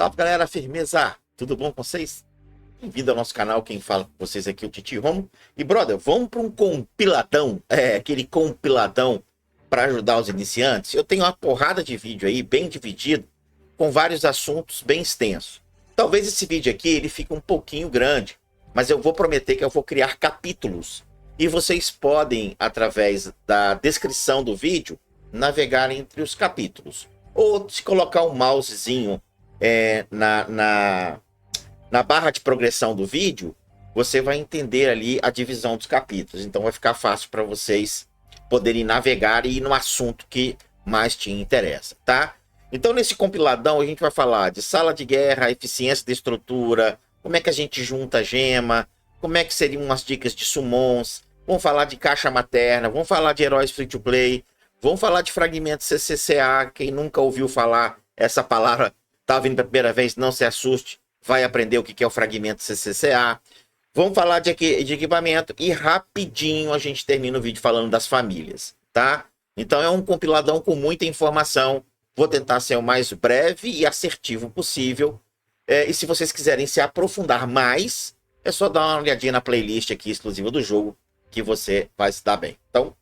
Salve, galera, firmeza! Tudo bom com vocês? Bem-vindo ao nosso canal, quem fala com vocês aqui é o Titi Romo. E, brother, vamos para um compiladão, aquele compiladão para ajudar os iniciantes. Eu tenho uma porrada de vídeo aí, bem dividido, com vários assuntos bem extensos. Talvez esse vídeo aqui ele fique um pouquinho grande, mas eu vou prometer que eu vou criar capítulos. E vocês podem, através da descrição do vídeo, navegar entre os capítulos. Ou se colocar um mousezinho na barra de progressão do vídeo, você vai entender ali a divisão dos capítulos. Então vai ficar fácil para vocês poderem navegar e ir no assunto que mais te interessa, tá? Então nesse compiladão a gente vai falar de sala de guerra, eficiência da estrutura, como é que a gente junta a gema, como é que seriam umas dicas de summons, vamos falar de caixa materna, vamos falar de heróis free to play, vamos falar de fragmentos CCCA. Quem nunca ouviu falar essa palavra, tá vindo pela primeira vez, não se assuste, vai aprender o que é o fragmento CCCA. Vamos falar de equipamento e rapidinho a gente termina o vídeo falando das famílias, tá? Então é um compiladão com muita informação. Vou tentar ser o mais breve e assertivo possível. E se vocês quiserem se aprofundar mais, é só dar uma olhadinha na playlist aqui exclusiva do jogo que você vai se dar bem. Então,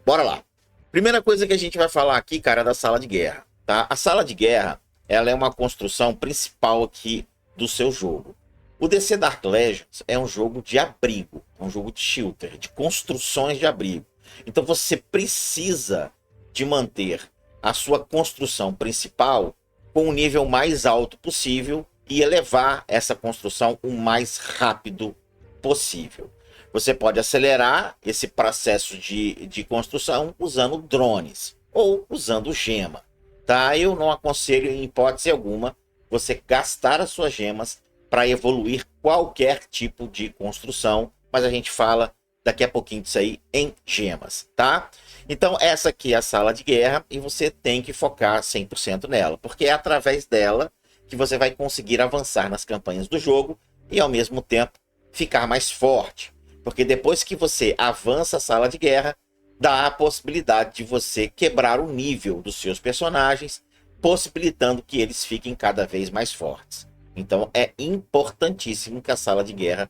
bora lá. Primeira coisa que a gente vai falar aqui, cara, é da sala de guerra, tá? A sala de guerra, ela é uma construção principal aqui do seu jogo. O DC Dark Legends é um jogo de abrigo, é um jogo de shelter, de construções de abrigo. Então você precisa de manter a sua construção principal com o nível mais alto possível e elevar essa construção o mais rápido possível. Você pode acelerar esse processo de construção usando drones ou usando gema, tá? Eu não aconselho em hipótese alguma você gastar as suas gemas para evoluir qualquer tipo de construção, mas a gente fala daqui a pouquinho disso aí em gemas, tá? Então essa aqui é a sala de guerra e você tem que focar 100% nela, porque é através dela que você vai conseguir avançar nas campanhas do jogo e ao mesmo tempo ficar mais forte. Porque depois que você avança a sala de guerra, dá a possibilidade de você quebrar o nível dos seus personagens, possibilitando que eles fiquem cada vez mais fortes. Então é importantíssimo que a sala de guerra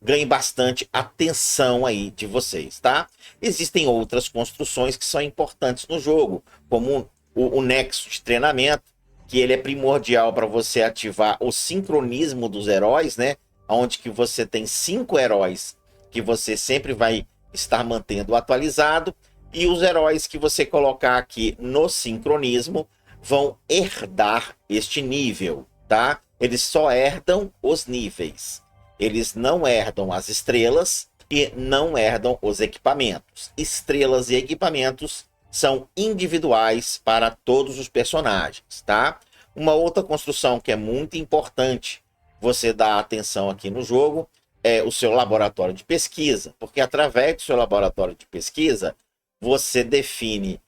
ganhe bastante atenção aí de vocês, tá? Existem outras construções que são importantes no jogo, como o nexo de treinamento, que ele é primordial para você ativar o sincronismo dos heróis, né? Onde que você tem 5 heróis que você sempre vai estar mantendo atualizado, e os heróis que você colocar aqui no sincronismo vão herdar este nível, tá? Eles só herdam os níveis. Eles não herdam as estrelas e não herdam os equipamentos. Estrelas e equipamentos são individuais para todos os personagens, tá? Uma outra construção que é muito importante você dar atenção aqui no jogo é o seu laboratório de pesquisa, porque através do seu laboratório de pesquisa você define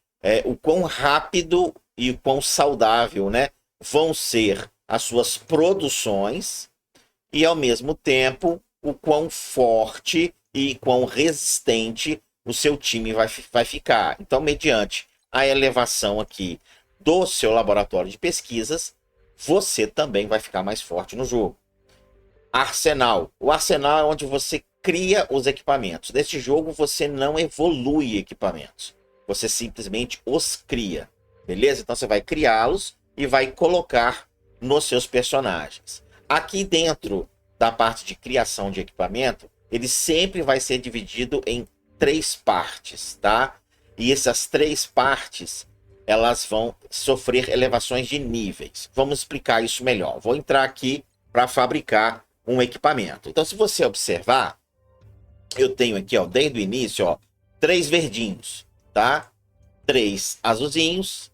o quão rápido e o quão saudável, né, vão ser as suas produções e ao mesmo tempo o quão forte e quão resistente o seu time vai ficar. Então, mediante a elevação aqui do seu laboratório de pesquisas, você também vai ficar mais forte no jogo. Arsenal. O arsenal é onde você cria os equipamentos. Neste jogo você não evolui equipamentos. Você simplesmente os cria. Beleza? Então você vai criá-los e vai colocar nos seus personagens. Aqui dentro da parte de criação de equipamento, ele sempre vai ser dividido em 3 partes, tá? E essas 3 partes, elas vão sofrer elevações de níveis. Vamos explicar isso melhor. Vou entrar aqui para fabricar um equipamento. Então, se você observar, eu tenho aqui, ó, desde o início, ó, 3 verdinhos, tá? 3 azulzinhos,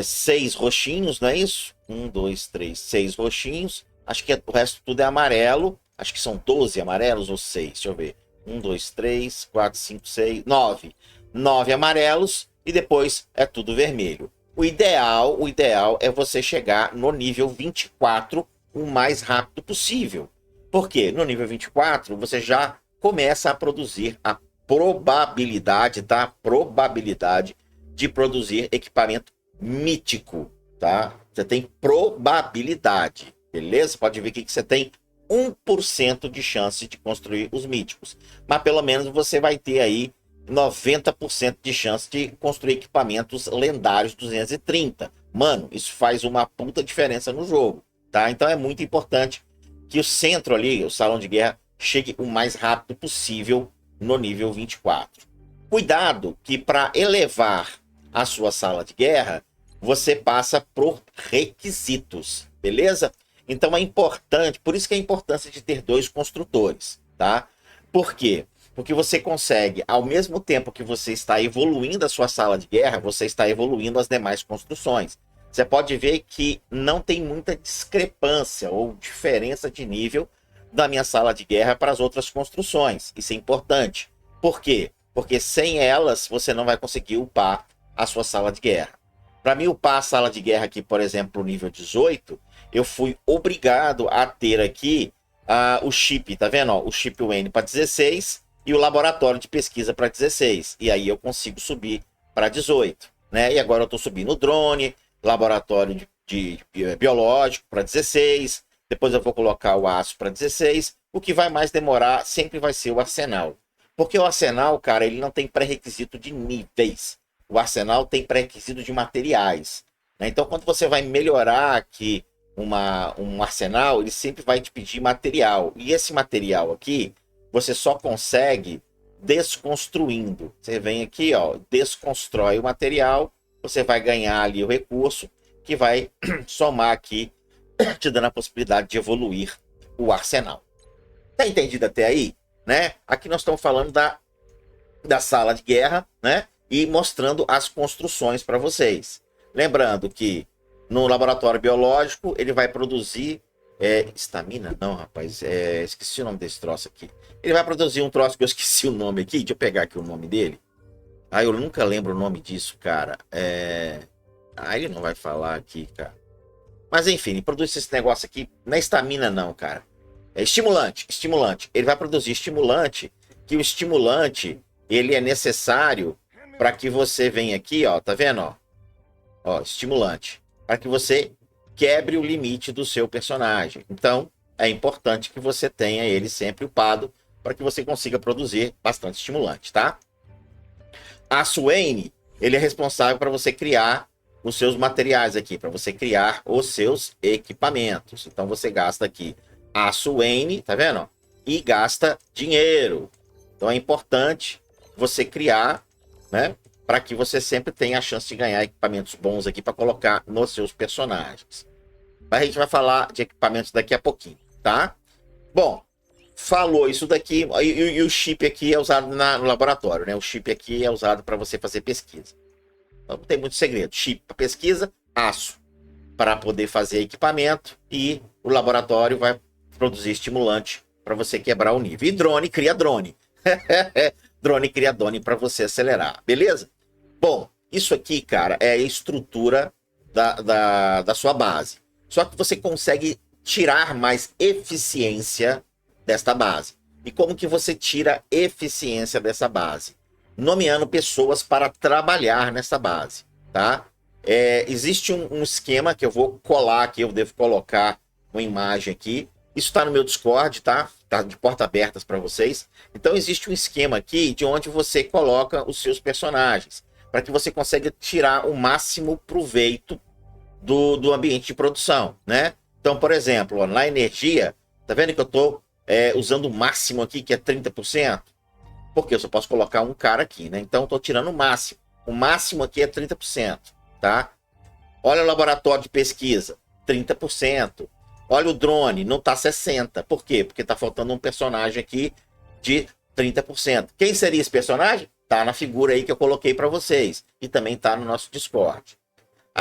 6 roxinhos, não é isso? 1, 2, 3, 6 roxinhos. Acho que o resto tudo é amarelo. Acho que são 12 amarelos ou 6. Deixa eu ver. 1, 2, 3, 4, 5, 6, 9. 9 amarelos e depois é tudo vermelho. O ideal é você chegar no nível 24 o mais rápido possível. Porque no nível 24 você já começa a produzir a probabilidade, tá? Probabilidade de produzir equipamento mítico, tá? Você tem probabilidade, beleza? Pode ver aqui que você tem 1% de chance de construir os míticos. Mas pelo menos você vai ter aí 90% de chance de construir equipamentos lendários 230. Mano, isso faz uma puta diferença no jogo, tá? Então é muito importante que o centro ali, o salão de guerra, chegue o mais rápido possível no nível 24. Cuidado que para elevar a sua sala de guerra, você passa por requisitos, beleza? Então é importante, por isso que é a importância de ter 2 construtores, tá? Por quê? Porque você consegue, ao mesmo tempo que você está evoluindo a sua sala de guerra, você está evoluindo as demais construções. Você pode ver que não tem muita discrepância ou diferença de nível da minha sala de guerra para as outras construções. Isso é importante. Por quê? Porque sem elas você não vai conseguir upar a sua sala de guerra. Para mim upar a sala de guerra aqui, por exemplo, no nível 18, eu fui obrigado a ter aqui o chip, tá vendo? Ó, o chip UN para 16 e o laboratório de pesquisa para 16. E aí eu consigo subir para 18, né? E agora eu estou subindo o drone, laboratório de biológico para 16. Depois eu vou colocar o aço para 16. O que vai mais demorar sempre vai ser o arsenal. Porque o arsenal, cara, ele não tem pré-requisito de níveis. O arsenal tem pré-requisito de materiais, né? Então, quando você vai melhorar aqui um arsenal, ele sempre vai te pedir material. E esse material aqui, você só consegue desconstruindo. Você vem aqui, ó, desconstrói o material, você vai ganhar ali o recurso que vai somar aqui, te dando a possibilidade de evoluir o arsenal. Tá entendido até aí? Né? Aqui nós estamos falando da sala de guerra, né? E mostrando as construções para vocês. Lembrando que no laboratório biológico ele vai produzir estamina? Não, rapaz, esqueci o nome desse troço aqui. Ele vai produzir um troço que eu esqueci o nome aqui. Deixa eu pegar aqui o nome dele. Eu nunca lembro o nome disso, cara. Ele não vai falar aqui, cara. Mas enfim, ele produz esse negócio aqui. Não é estamina não, cara. É estimulante. Ele vai produzir estimulante, que o estimulante ele é necessário para que você venha aqui, ó, tá vendo, ó, estimulante, para que você quebre o limite do seu personagem. Então, é importante que você tenha ele sempre upado para que você consiga produzir bastante estimulante, tá? A Swain, ele é responsável para você criar os seus materiais aqui, para você criar os seus equipamentos. Então, você gasta aqui a Swain, tá vendo? E gasta dinheiro. Então, é importante você criar, né? Para que você sempre tenha a chance de ganhar equipamentos bons aqui para colocar nos seus personagens. Mas a gente vai falar de equipamentos daqui a pouquinho, tá? Bom, falou isso daqui, e o chip aqui é usado no laboratório, né? O chip aqui é usado para você fazer pesquisa. Então não tem muito segredo. Chip para pesquisa, aço para poder fazer equipamento, e o laboratório vai produzir estimulante para você quebrar o nível. E drone cria drone. Drone cria drone para você acelerar, beleza? Bom, isso aqui, cara, é a estrutura da sua base. Só que você consegue tirar mais eficiência desta base. E como que você tira eficiência dessa base? Nomeando pessoas para trabalhar nessa base, tá? Existe um esquema que eu vou colar aqui, eu devo colocar uma imagem aqui. Isso está no meu Discord, tá? Tá de portas abertas para vocês. Então existe um esquema aqui de onde você coloca os seus personagens, para que você consiga tirar o máximo proveito do ambiente de produção, né? Então, por exemplo, ó, na energia, tá vendo que eu estou usando o máximo aqui, que é 30%? Porque eu só posso colocar um cara aqui, né? Então, eu estou tirando o máximo. O máximo aqui é 30%, tá? Olha o laboratório de pesquisa, 30%. Olha o drone, não está 60%. Por quê? Porque está faltando um personagem aqui de 30%. Quem seria esse personagem? Tá na figura aí que eu coloquei para vocês. E também tá no nosso Discord.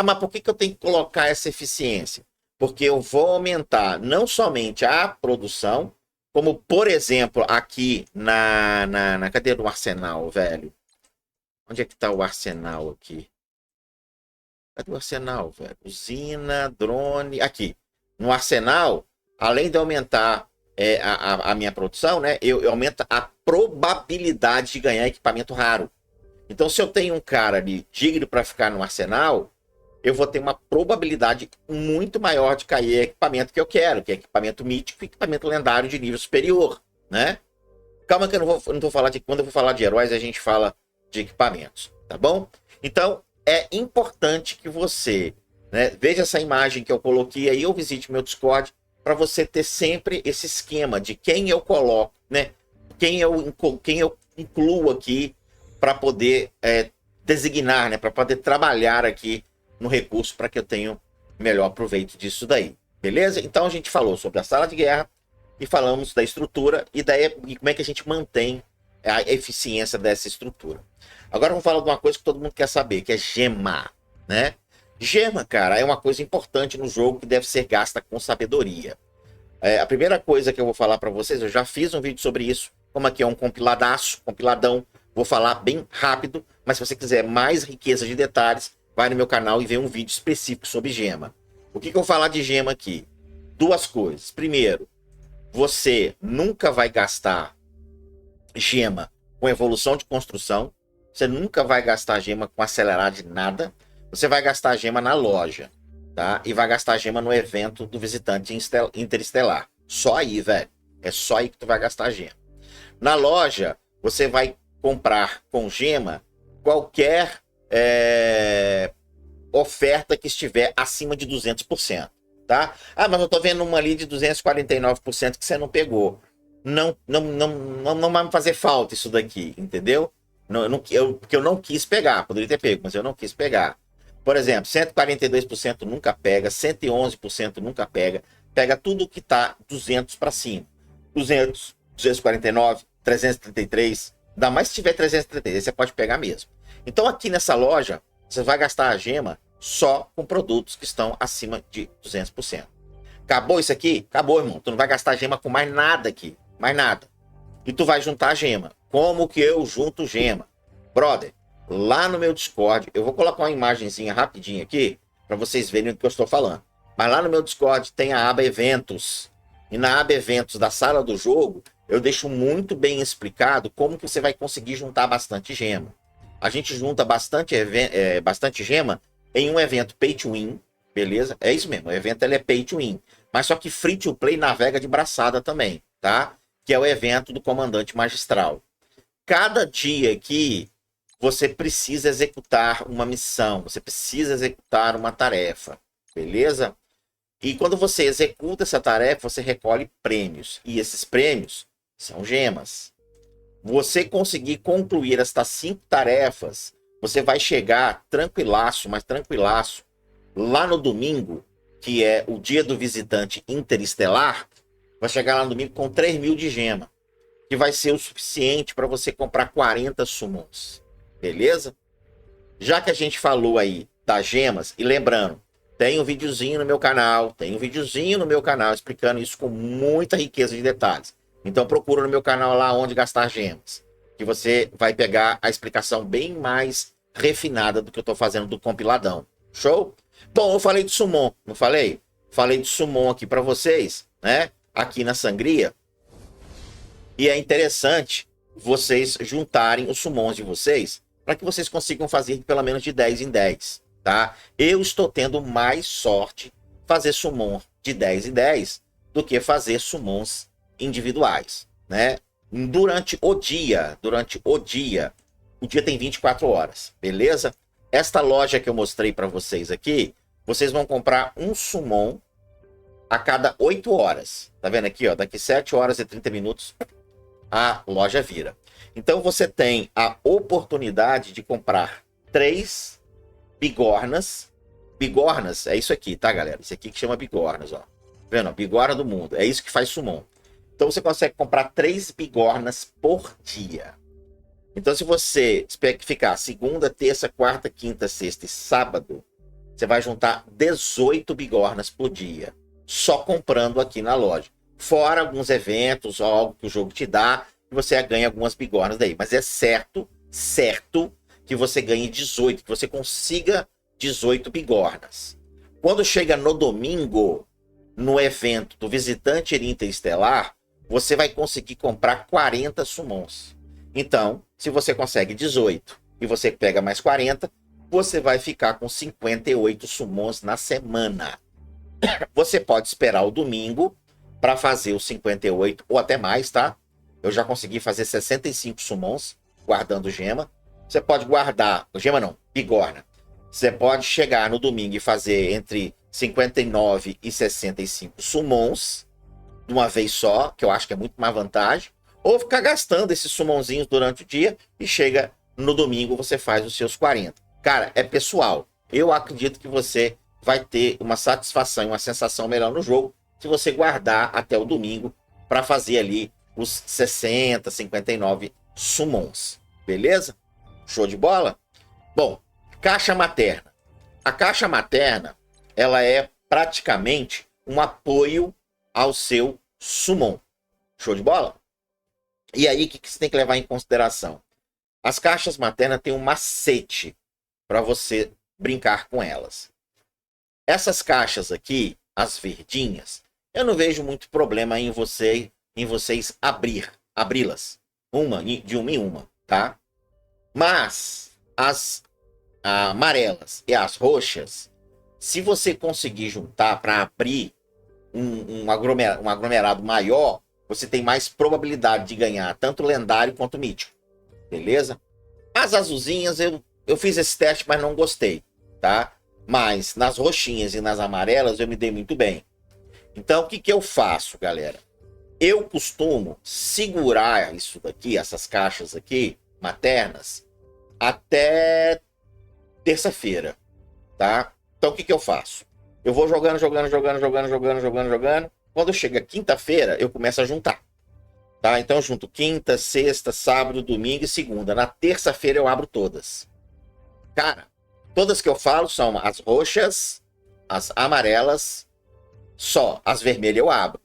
Mas por que eu tenho que colocar essa eficiência? Porque eu vou aumentar não somente a produção, como, por exemplo, aqui na cadeia do arsenal, velho. Onde é que tá o arsenal aqui? Cadê o arsenal, velho? Usina, drone... Aqui. No arsenal, além de aumentar a minha produção, né? Eu aumento a probabilidade de ganhar equipamento raro. Então, se eu tenho um cara ali digno para ficar no arsenal, eu vou ter uma probabilidade muito maior de cair equipamento que eu quero, que é equipamento mítico e equipamento lendário de nível superior, né? Calma que eu não vou falar de... Quando eu vou falar de heróis, a gente fala de equipamentos, tá bom? Então, é importante que você, né, veja essa imagem que eu coloquei aí, ou visite meu Discord, para você ter sempre esse esquema de quem eu coloco, né? Quem eu incluo aqui para poder designar, né? Para poder trabalhar aqui no recurso para que eu tenha melhor proveito disso daí. Beleza? Então a gente falou sobre a sala de guerra e falamos da estrutura e como é que a gente mantém a eficiência dessa estrutura. Agora vamos falar de uma coisa que todo mundo quer saber, que é gema, né? Gema, cara, é uma coisa importante no jogo que deve ser gasta com sabedoria. A primeira coisa que eu vou falar para vocês, eu já fiz um vídeo sobre isso, como aqui é um compiladão, vou falar bem rápido, mas se você quiser mais riqueza de detalhes, vai no meu canal e vê um vídeo específico sobre gema. O que eu vou falar de gema aqui? Duas coisas. Primeiro, você nunca vai gastar gema com evolução de construção, você nunca vai gastar gema com acelerar de nada, você vai gastar gema na loja, tá? E vai gastar gema no evento do visitante interestelar. Só aí, velho. É só aí que tu vai gastar gema. Na loja, você vai comprar com gema qualquer oferta que estiver acima de 200%, tá? Ah, mas eu tô vendo uma ali de 249% que você não pegou. Não vai me fazer falta isso daqui, entendeu? Porque eu não quis pegar, poderia ter pego, mas eu não quis pegar. Por exemplo, 142% nunca pega, 111% nunca pega. Pega tudo que tá 200 para cima. 200, 249, 333. Ainda mais se tiver 333, você pode pegar mesmo. Então aqui nessa loja, você vai gastar a gema só com produtos que estão acima de 200%. Acabou isso aqui? Acabou, irmão. Tu não vai gastar gema com mais nada aqui. Mais nada. E tu vai juntar a gema. Como que eu junto gema? Brother, lá no meu Discord, eu vou colocar uma imagenzinha rapidinho aqui, para vocês verem o que eu estou falando. Mas lá no meu Discord tem a aba Eventos. E na aba Eventos da sala do jogo, eu deixo muito bem explicado como que você vai conseguir juntar bastante gema. A gente junta bastante gema em um evento Pay to Win, beleza? É isso mesmo, o evento ele é Pay to Win. Mas só que Free to Play navega de braçada também, tá? Que é o evento do Comandante Magistral. Cada dia que você precisa executar uma missão, você precisa executar uma tarefa, beleza? E quando você executa essa tarefa, você recolhe prêmios. E esses prêmios são gemas. Você conseguir concluir estas 5 tarefas, você vai chegar tranquilaço, mas tranquilaço, lá no domingo, que é o dia do visitante interestelar, vai chegar lá no domingo com 3.000 de gema, que vai ser o suficiente para você comprar 40 summons. Beleza? Já que a gente falou aí das gemas, e lembrando, tem um videozinho no meu canal, explicando isso com muita riqueza de detalhes. Então procura no meu canal lá onde gastar gemas, que você vai pegar a explicação bem mais refinada do que eu estou fazendo do compiladão. Show? Bom, eu falei de summon, não falei? Falei de summon aqui para vocês, né? Aqui na Sangria. E é interessante vocês juntarem os summons de vocês para que vocês consigam fazer pelo menos de 10 em 10, tá? Eu estou tendo mais sorte fazer summon de 10 em 10 do que fazer summons individuais, né? Durante o dia, o dia tem 24 horas, beleza? Esta loja que eu mostrei para vocês aqui, vocês vão comprar um summon a cada 8 horas. Tá vendo aqui, ó? Daqui 7 horas e 30 minutos a loja vira. Então você tem a oportunidade de comprar 3 bigornas. Bigornas é isso aqui, tá, galera? Isso aqui que chama bigornas, ó. Tá vendo? Bigorna do mundo. É isso que faz summon. Então você consegue comprar 3 bigornas por dia. Então se você ficar segunda, terça, quarta, quinta, sexta e sábado, você vai juntar 18 bigornas por dia. Só comprando aqui na loja. Fora alguns eventos ou algo que o jogo te dá, e você ganha algumas bigornas daí. Mas é certo que você ganhe 18, que você consiga 18 bigornas. Quando chega no domingo, no evento do Visitante Interestelar, você vai conseguir comprar 40 summons. Então, se você consegue 18 e você pega mais 40, você vai ficar com 58 summons na semana. Você pode esperar o domingo para fazer os 58 ou até mais, tá? Eu já consegui fazer 65 summons guardando gema. Você pode guardar, gema não, bigorna. Você pode chegar no domingo e fazer entre 59 e 65 summons de uma vez só, que eu acho que é muito mais vantagem, ou ficar gastando esses summonzinhos durante o dia e chega no domingo você faz os seus 40. Cara, é pessoal. Eu acredito que você vai ter uma satisfação e uma sensação melhor no jogo se você guardar até o domingo para fazer ali os 60, 59 summons. Beleza? Show de bola? Bom, caixa materna. A caixa materna, ela é praticamente um apoio ao seu summon. Show de bola? E aí, o que você tem que levar em consideração? As caixas maternas têm um macete para você brincar com elas. Essas caixas aqui, as verdinhas, eu não vejo muito problema em vocês abri-las, de uma em uma, tá? Mas as amarelas e as roxas, se você conseguir juntar para abrir um aglomerado maior, você tem mais probabilidade de ganhar tanto lendário quanto mítico. Beleza? As azulzinhas, eu fiz esse teste, mas não gostei, tá? Mas nas roxinhas e nas amarelas eu me dei muito bem. Então, o que eu faço, galera? Eu costumo segurar isso daqui, essas caixas aqui, maternas, até terça-feira, tá? Então, o que eu faço? Eu vou jogando. Quando chega quinta-feira, eu começo a juntar. Tá? Então eu junto quinta, sexta, sábado, domingo e segunda. Na terça-feira eu abro todas. Cara, todas que eu falo são as roxas, as amarelas, só. As vermelhas eu abro.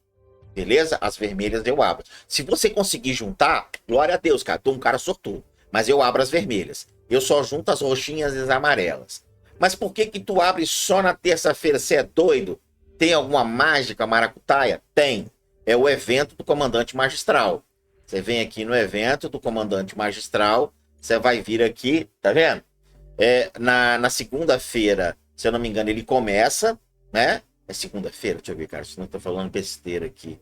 Beleza? As vermelhas eu abro. Se você conseguir juntar, glória a Deus, cara. Tô um cara sortudo. Mas eu abro as vermelhas. Eu só junto as roxinhas e as amarelas. Mas por que tu abre só na terça-feira? Você é doido? Tem alguma mágica maracutaia? Tem. É o evento do comandante magistral. Você vem aqui no evento do comandante magistral, você vai vir aqui, tá vendo? Na segunda-feira, se eu não me engano, ele começa, né? É segunda-feira? Deixa eu ver, cara, se não tô falando besteira aqui.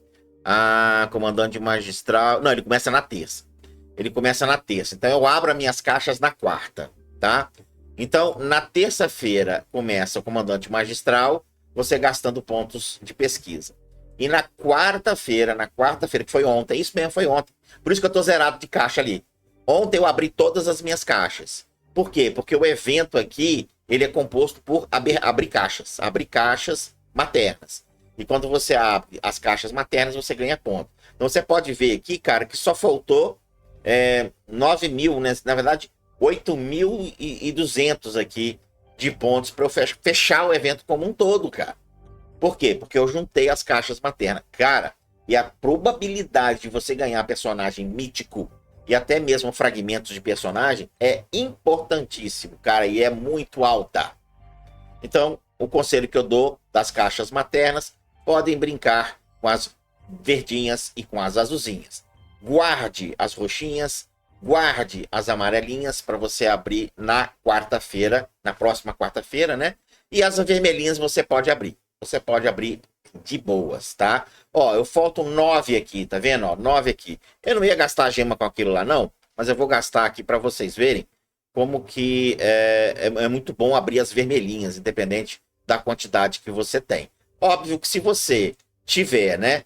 Comandante magistral... Não, ele começa na terça. Ele começa na terça. Então eu abro as minhas caixas na quarta, tá? Então, na terça-feira começa o comandante magistral, você gastando pontos de pesquisa. E na quarta-feira, que foi ontem, isso mesmo, foi ontem. Por isso que eu tô zerado de caixa ali. Ontem eu abri todas as minhas caixas. Por quê? Porque o evento aqui, ele é composto por abrir caixas maternas. E quando você abre as caixas maternas, você ganha ponto. Então você pode ver aqui, cara, que só faltou 9 mil, né? Na verdade, 8.200 aqui de pontos para eu fechar o evento como um todo, cara. Por quê? Porque eu juntei as caixas maternas. Cara, e a probabilidade de você ganhar personagem mítico e até mesmo fragmentos de personagem é importantíssimo, cara, e é muito alta. Então, o conselho que eu dou das caixas maternas, podem brincar com as verdinhas e com as azulzinhas. Guarde as roxinhas, guarde as amarelinhas para você abrir na quarta-feira, na próxima quarta-feira, né? E as vermelhinhas você pode abrir. Você pode abrir de boas, tá? Ó, eu faltam 9 aqui, tá vendo? Ó, 9 aqui. Eu não ia gastar a gema com aquilo lá, não. Mas eu vou gastar aqui para vocês verem como que é muito bom abrir as vermelhinhas, independente da quantidade que você tem. Óbvio que se você tiver, né,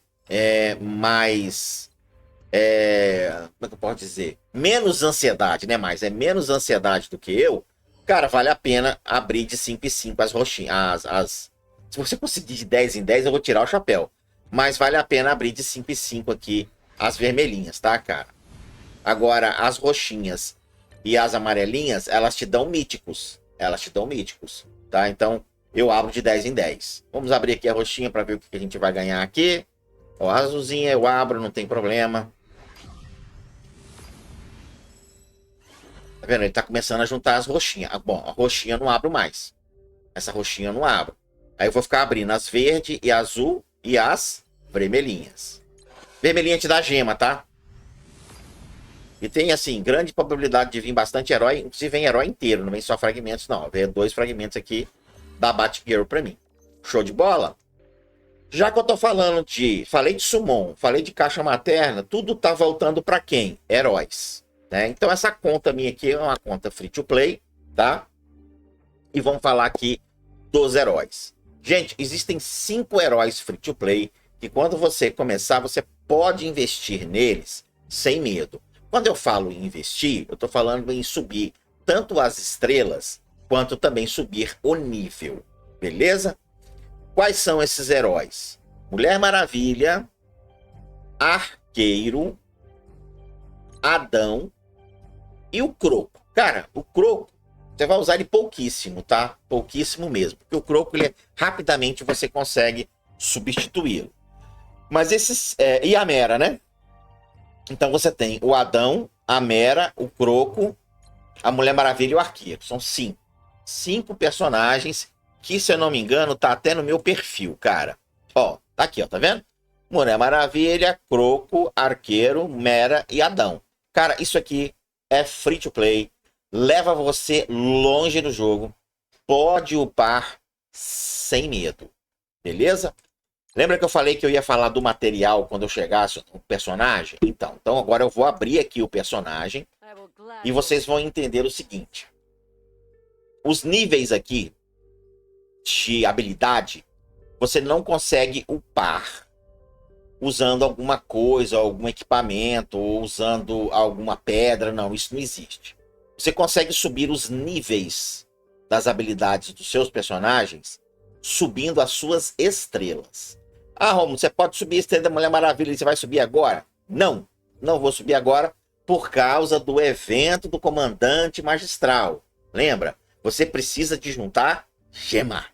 mais... como é que eu posso dizer? Menos ansiedade, né? Menos ansiedade do que eu. Cara, vale a pena abrir de 5 em 5 as roxinhas, se você conseguir de 10 em 10, eu vou tirar o chapéu. Mas vale a pena abrir de 5 em 5 aqui as vermelhinhas, tá, cara? Agora, as roxinhas e as amarelinhas, elas te dão míticos. Tá? Então, eu abro de 10 em 10. Vamos abrir aqui a roxinha para ver o que a gente vai ganhar aqui. Ó, a azulzinha eu abro, não tem problema. Tá vendo? Ele tá começando a juntar as roxinhas. Bom, a roxinha eu não abro mais. Essa roxinha eu não abro. Aí eu vou ficar abrindo as verde e azul e as vermelhinhas. Vermelhinha te dá gema, tá? E tem, assim, grande probabilidade de vir bastante herói, inclusive vem herói inteiro, não vem só fragmentos, não. Vem 2 fragmentos aqui da Batgirl pra mim. Show de bola? Já que eu tô falando falei de Summon, falei de caixa materna, tudo tá voltando pra quem? Heróis, né? Então essa conta minha aqui é uma conta free to play, tá? E vamos falar aqui dos heróis. Gente, existem 5 heróis free to play que quando você começar, você pode investir neles sem medo. Quando eu falo em investir, eu tô falando em subir tanto as estrelas, quanto também subir o nível, beleza? Quais são esses heróis? Mulher Maravilha, Arqueiro, Adão e o Croco. Cara, o Croco, você vai usar ele pouquíssimo, tá? Pouquíssimo mesmo. Porque o Croco, rapidamente você consegue substituí-lo. Mas esses... e a Mera, né? Então você tem o Adão, a Mera, o Croco, a Mulher Maravilha e o Arqueiro. São 5. 5 personagens que, se eu não me engano, tá até no meu perfil, cara. Ó, tá aqui, ó, tá vendo? Mulher Maravilha, Croco, Arqueiro, Mera e Adão. Cara, isso aqui é free to play. Leva você longe do jogo. Pode upar sem medo. Beleza? Lembra que eu falei que eu ia falar do material quando eu chegasse no personagem? Então agora eu vou abrir aqui o personagem e vocês vão entender o seguinte. Os níveis aqui de habilidade, você não consegue upar usando alguma coisa, algum equipamento, ou usando alguma pedra. Não, isso não existe. Você consegue subir os níveis das habilidades dos seus personagens subindo as suas estrelas. Ah, Romulo, você pode subir a estrela da Mulher Maravilha e você vai subir agora? Não, não vou subir agora por causa do evento do Comandante Magistral. Lembra? Você precisa de juntar gema.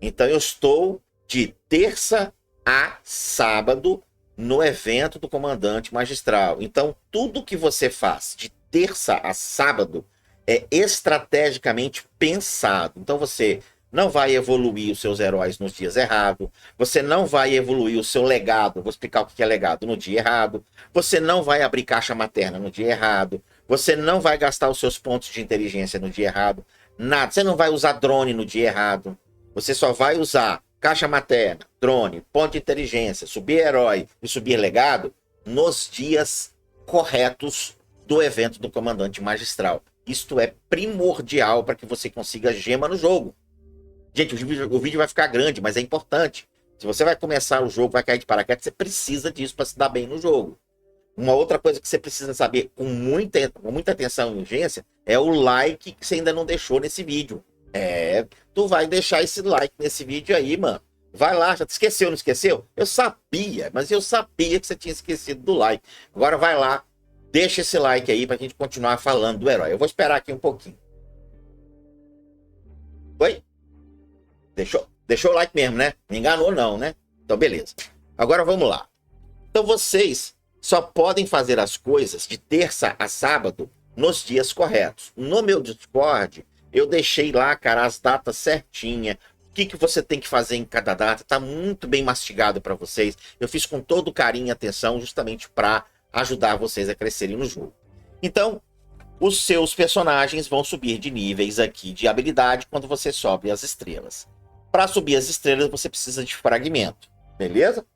Então eu estou de terça a sábado no evento do Comandante Magistral. Então tudo que você faz de terça a sábado é estrategicamente pensado. Então você não vai evoluir os seus heróis nos dias errados. Você não vai evoluir o seu legado. Vou explicar o que é legado no dia errado. Você não vai abrir caixa materna no dia errado. Você não vai gastar os seus pontos de inteligência no dia errado. Nada. Você não vai usar drone no dia errado. Você só vai usar caixa materna, drone, ponto de inteligência, subir herói e subir legado nos dias corretos do evento do Comandante Magistral. Isto é primordial para que você consiga gema no jogo. Gente, o vídeo vai ficar grande, mas é importante. Se você vai começar o jogo, vai cair de paraquedas, você precisa disso para se dar bem no jogo. Uma outra coisa que você precisa saber com muita atenção e urgência é o like que você ainda não deixou nesse vídeo. Tu vai deixar esse like nesse vídeo aí, mano. Vai lá, já te esqueceu, não esqueceu? Eu sabia, mas eu sabia que você tinha esquecido do like. Agora vai lá, deixa esse like aí pra gente continuar falando do herói. Eu vou esperar aqui um pouquinho. Oi? Deixou o like mesmo, né? Me enganou não, né? Então beleza. Agora vamos lá. Então vocês só podem fazer as coisas de terça a sábado nos dias corretos. No meu Discord, eu deixei lá, cara, as datas certinhas. O que você tem que fazer em cada data. Tá muito bem mastigado para vocês. Eu fiz com todo carinho e atenção, justamente para ajudar vocês a crescerem no jogo. Então, os seus personagens vão subir de níveis aqui de habilidade quando você sobe as estrelas. Para subir as estrelas, você precisa de fragmento, beleza?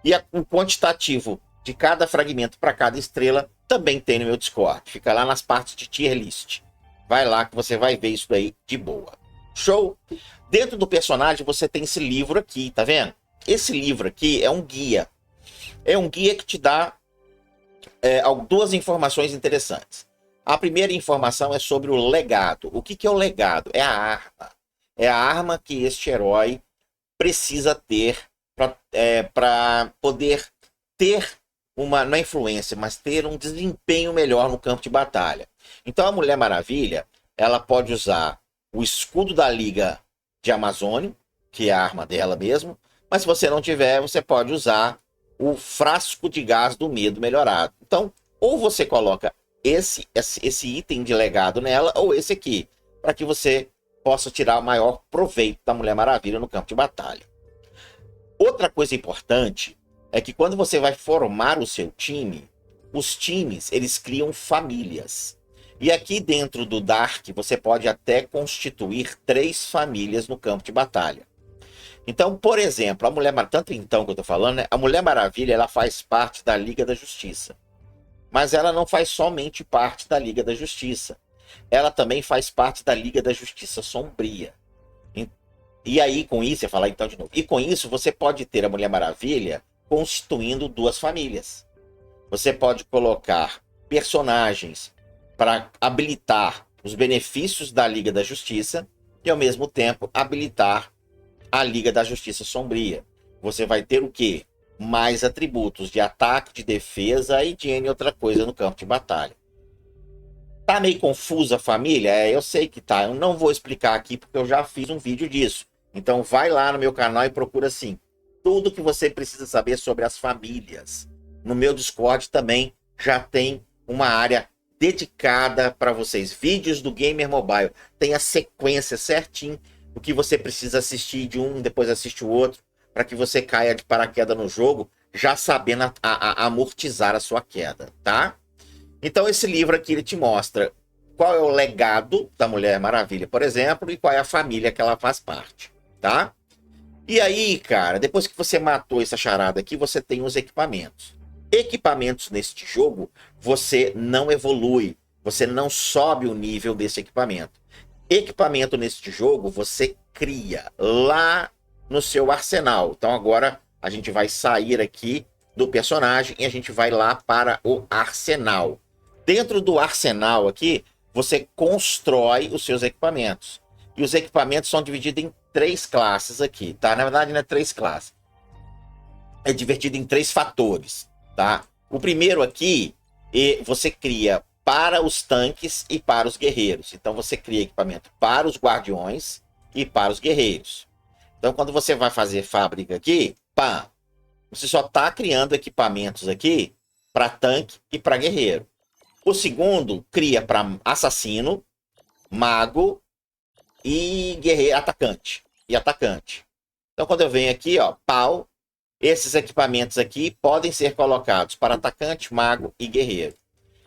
E o quantitativo de cada fragmento para cada estrela também tem no meu Discord. Fica lá nas partes de tier list. Vai lá que você vai ver isso daí de boa. Show? Dentro do personagem você tem esse livro aqui, tá vendo? Esse livro aqui é um guia. É um guia que te dá duas informações interessantes. A primeira informação é sobre o legado. O que é o legado? É a arma. É a arma que este herói precisa ter para poder ter não é influência, mas ter um desempenho melhor no campo de batalha. Então a Mulher Maravilha, ela pode usar o escudo da Liga de Amazônia, que é a arma dela mesmo, mas se você não tiver, você pode usar o frasco de gás do medo melhorado. Então, ou você coloca esse item de legado nela, ou esse aqui, para que você possa tirar o maior proveito da Mulher Maravilha no campo de batalha. Outra coisa importante é que quando você vai formar o seu time, os times, eles criam famílias. E aqui dentro do Dark, você pode até constituir 3 famílias no campo de batalha. Então, por exemplo, a Mulher Maravilha, tanto então que eu tô falando, né? A Mulher Maravilha, ela faz parte da Liga da Justiça. Mas ela não faz somente parte da Liga da Justiça. Ela também faz parte da Liga da Justiça Sombria. E aí, com isso, eu falar então de novo. E com isso, você pode ter a Mulher Maravilha constituindo 2 famílias. Você pode colocar personagens para habilitar os benefícios da Liga da Justiça e, ao mesmo tempo, habilitar a Liga da Justiça Sombria. Você vai ter o quê? Mais atributos de ataque, de defesa e de N outra coisa no campo de batalha. Tá meio confusa a família? Eu sei que tá. Eu não vou explicar aqui porque eu já fiz um vídeo disso. Então vai lá no meu canal e procura assim. Tudo que você precisa saber sobre as famílias. No meu Discord também já tem uma área dedicada para vocês. Vídeos do Gamer Mobile. Tem a sequência certinho. O que você precisa assistir de um, depois assiste o outro. Para que você caia de paraquedas no jogo, já sabendo amortizar a sua queda, tá? Então esse livro aqui ele te mostra qual é o legado da Mulher Maravilha, por exemplo, e qual é a família que ela faz parte, tá? E aí, cara, depois que você matou essa charada aqui, você tem os equipamentos. Equipamentos neste jogo, você não evolui, você não sobe o nível desse equipamento. Equipamento neste jogo, você cria lá no seu arsenal. Então agora a gente vai sair aqui do personagem e a gente vai lá para o arsenal. Dentro do arsenal aqui, você constrói os seus equipamentos. E os equipamentos são divididos em 3 classes aqui, tá? Na verdade, não é 3 classes. É dividido em 3 fatores, tá? O primeiro aqui, você cria para os tanques e para os guerreiros. Então, você cria equipamento para os guardiões e para os guerreiros. Então, quando você vai fazer fábrica aqui, pá, você só está criando equipamentos aqui para tanque e para guerreiro. O segundo cria para assassino, mago e guerreiro, atacante. E atacante. Então, quando eu venho aqui, ó, pau, esses equipamentos aqui podem ser colocados para atacante, mago e guerreiro.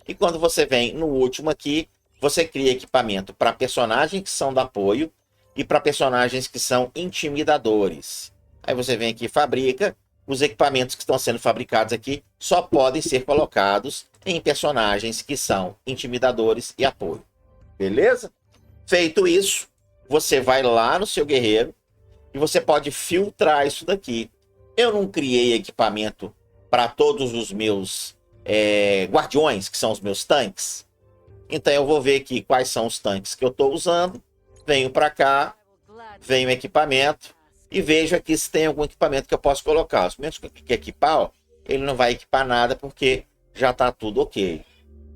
E quando você vem no último aqui, você cria equipamento para personagens que são de apoio e para personagens que são intimidadores. Aí você vem aqui e fabrica. Os equipamentos que estão sendo fabricados aqui só podem ser colocados em personagens que são intimidadores e apoio. Beleza? Feito isso, você vai lá no seu guerreiro e você pode filtrar isso daqui. Eu não criei equipamento para todos os meus guardiões, que são os meus tanques. Então eu vou ver aqui quais são os tanques que eu estou usando. Venho para cá, venho equipamento. E vejo aqui se tem algum equipamento que eu posso colocar. Os meus que equipar, ó, ele não vai equipar nada porque já está tudo ok.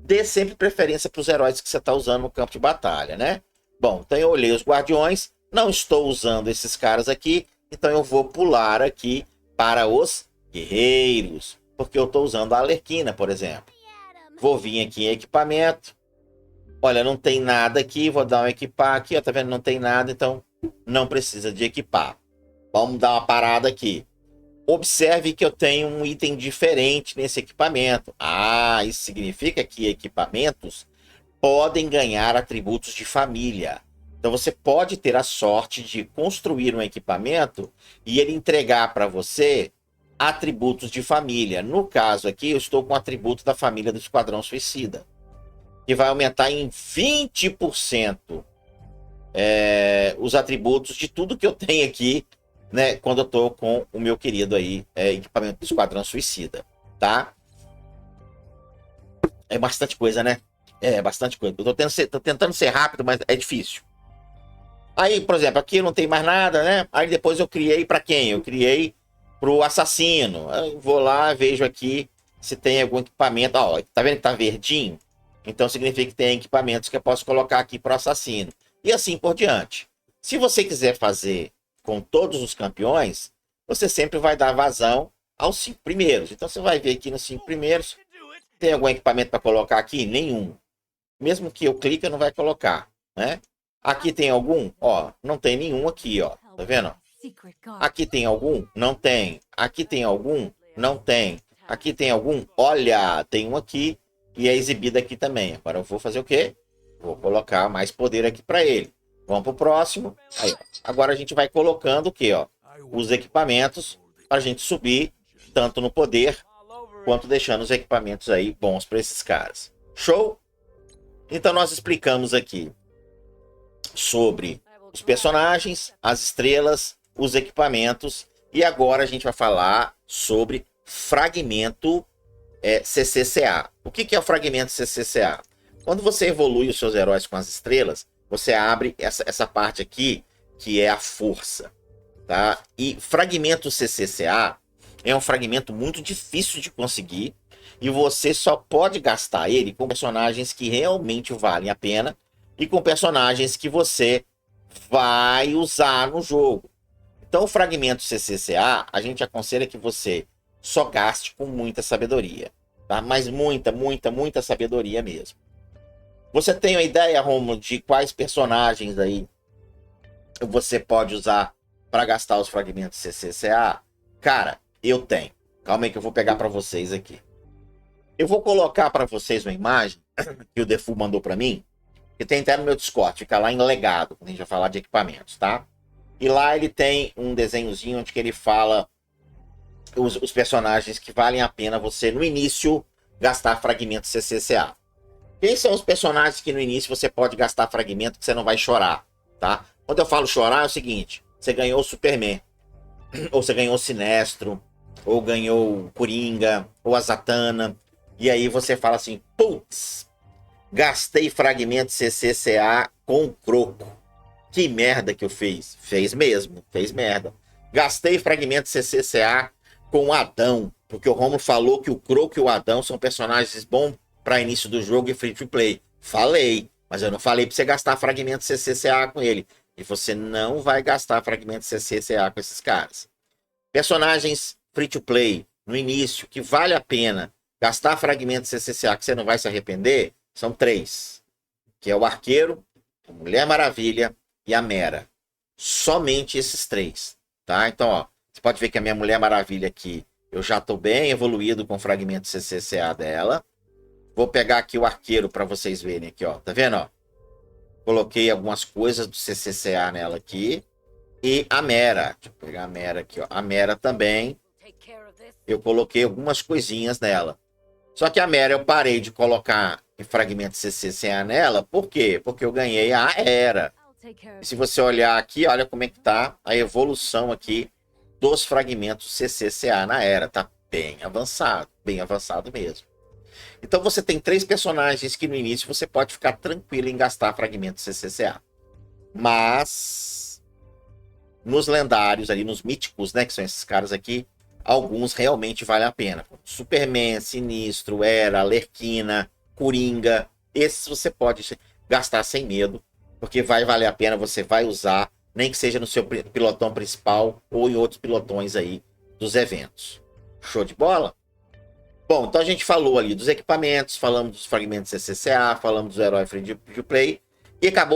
Dê sempre preferência para os heróis que você está usando no campo de batalha, né? Bom, então eu olhei os guardiões, não estou usando esses caras aqui, então eu vou pular aqui para os guerreiros, porque eu estou usando a Arlequina, por exemplo. Vou vir aqui em equipamento. Olha, não tem nada aqui, vou dar um equipar aqui, ó, tá vendo? Não tem nada, então não precisa de equipar. Vamos dar uma parada aqui. Observe que eu tenho um item diferente nesse equipamento. Ah, isso significa que equipamentos podem ganhar atributos de família. Então você pode ter a sorte de construir um equipamento e ele entregar para você atributos de família. No caso aqui, eu estou com o atributo da família do Esquadrão Suicida, que vai aumentar em 20% os atributos de tudo que eu tenho aqui, né, quando eu tô com o meu querido aí, equipamento do Esquadrão Suicida, tá? É bastante coisa, né? É bastante coisa. Eu tô tentando ser rápido, mas é difícil. Aí, por exemplo, aqui não tem mais nada, né? Aí depois eu criei para quem? Eu criei pro assassino. Eu vou lá, vejo aqui se tem algum equipamento. Ó, tá vendo que tá verdinho? Então significa que tem equipamentos que eu posso colocar aqui pro assassino. E assim por diante. Se você quiser fazer com todos os campeões, você sempre vai dar vazão aos 5 primeiros. Então você vai ver aqui nos 5 primeiros, tem algum equipamento para colocar aqui? Nenhum. Mesmo que eu clique, não vai colocar, né? Aqui tem algum? Ó, não tem nenhum aqui, ó. Tá vendo? Aqui tem algum? Não tem. Aqui tem algum? Não tem. Aqui tem algum? Olha, tem um aqui e é exibido aqui também. Agora eu vou fazer o quê? Vou colocar mais poder aqui para ele. Vamos para o próximo. Aí, ó. Agora a gente vai colocando o quê? Ó? Os equipamentos para a gente subir tanto no poder quanto deixando os equipamentos aí bons para esses caras. Show? Então nós explicamos aqui sobre os personagens, as estrelas, os equipamentos e agora a gente vai falar sobre fragmento CCCA. O que é o fragmento CCCA? Quando você evolui os seus heróis com as estrelas, você abre essa parte aqui que é a força, tá? E fragmento CCCA é um fragmento muito difícil de conseguir e você só pode gastar ele com personagens que realmente valem a pena e com personagens que você vai usar no jogo. Então, o fragmento CCCA, a gente aconselha que você só gaste com muita sabedoria, tá? Mas muita sabedoria mesmo. Você tem uma ideia, Romulo, de quais personagens aí você pode usar para gastar os fragmentos CCCA? Cara, eu tenho. Calma aí que eu vou pegar para vocês aqui. Eu vou colocar para vocês uma imagem que o Defu mandou para mim, que tem até no meu Discord, fica lá em legado, quando a gente vai falar de equipamentos, tá? E lá ele tem um desenhozinho onde que ele fala os personagens que valem a pena você, no início, gastar fragmento CCCA. Quem são os personagens que no início você pode gastar fragmento que você não vai chorar, tá? Quando eu falo chorar é o seguinte, você ganhou o Superman, ou você ganhou o Sinestro, ou ganhou o Coringa, ou a Zatanna, e aí você fala assim, putz, gastei fragmento CCCA com o Croco. Que merda que eu fiz. Fez mesmo, fez merda. Gastei fragmento CCCA com o Adão, porque o Romulo falou que o Croco e o Adão são personagens bons para início do jogo e free to play. Falei, mas eu não falei para você gastar fragmento CCCA com ele. E você não vai gastar fragmento CCCA com esses caras. Personagens free to play no início que vale a pena gastar fragmento CCCA que você não vai se arrepender, são 3. Que é o Arqueiro, a Mulher Maravilha e a Mera. Somente esses 3, tá? Então, ó, você pode ver que a minha Mulher Maravilha aqui, eu já estou bem evoluído com o fragmento CCCA dela. Vou pegar aqui o Arqueiro para vocês verem aqui, ó. Tá vendo, ó? Coloquei algumas coisas do CCCA nela aqui. E a Mera. Deixa eu pegar a Mera aqui, ó. A Mera também. Eu coloquei algumas coisinhas nela. Só que a Mera eu parei de colocar em fragmento CCCA nela. Por quê? Porque eu ganhei a Era. E se você olhar aqui, olha como é que tá a evolução aqui dos fragmentos CCCA na Era. Tá bem avançado mesmo. Então você tem 3 personagens que no início você pode ficar tranquilo em gastar fragmentos CCCA. Mas nos lendários ali, nos míticos, né, que são esses caras aqui, alguns realmente valem a pena. Superman, Sinistro, Era, Arlequina, Coringa, esses você pode gastar sem medo, porque vai valer a pena, você vai usar, nem que seja no seu pilotão principal ou em outros pilotões aí dos eventos. Show de bola? Bom, então a gente falou ali dos equipamentos, falamos dos fragmentos CCCA, falamos do herói free to play, e a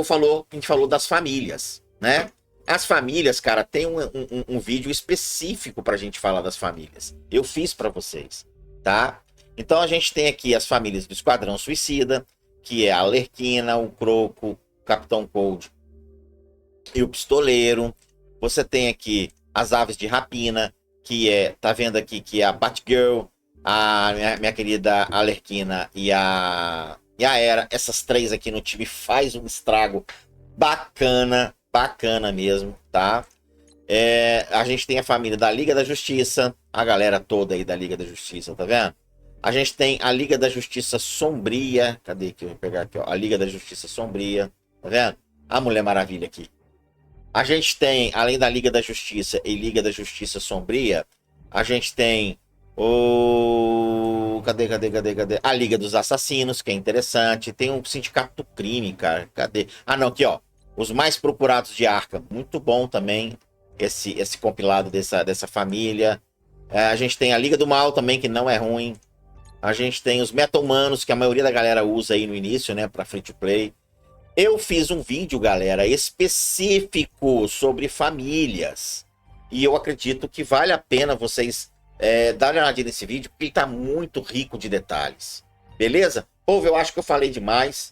gente falou das famílias, né? As famílias, cara, tem um vídeo específico pra gente falar das famílias. Eu fiz pra vocês, tá? Então a gente tem aqui as famílias do Esquadrão Suicida, que é a Arlequina, o Croco, o Capitão Cold e o Pistoleiro. Você tem aqui as Aves de Rapina, que é, tá vendo aqui, que é a Batgirl, a minha querida Arlequina e a Era. Essas 3 aqui no time faz um estrago bacana mesmo, tá? A gente tem a família da Liga da Justiça, a galera toda aí da Liga da Justiça, tá vendo? A gente tem a Liga da Justiça Sombria, cadê aqui? Eu vou pegar aqui, ó, a Liga da Justiça Sombria, tá vendo? A Mulher Maravilha aqui. A gente tem, além da Liga da Justiça e Liga da Justiça Sombria, a gente tem cadê? A Liga dos Assassinos, que é interessante. Tem um Sindicato do Crime, cara. Cadê? Ah, não, aqui, ó. Os Mais Procurados de Arkham. Muito bom também esse compilado dessa família. A gente tem a Liga do Mal também, que não é ruim. A gente tem os Meta-Humanos, que a maioria da galera usa aí no início, né? Pra free to play. Eu fiz um vídeo, galera, específico sobre famílias. E eu acredito que vale a pena vocês Dá uma olhadinha nesse vídeo, porque ele tá muito rico de detalhes. Beleza? Povo, eu acho que eu falei demais.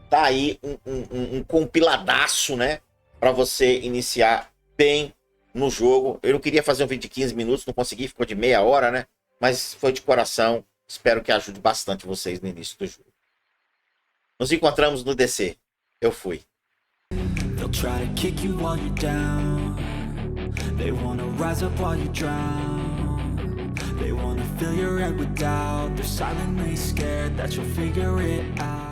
Tá aí um compiladaço, né? Pra você iniciar bem no jogo. Eu não queria fazer um vídeo de 15 minutos, não consegui, ficou de meia hora, né? Mas foi de coração. Espero que ajude bastante vocês no início do jogo. Nos encontramos no DC. Eu fui. They'll try to kick you while you're down. They wanna rise up while you drown. They wanna fill your head with doubt. They're silently scared that you'll figure it out.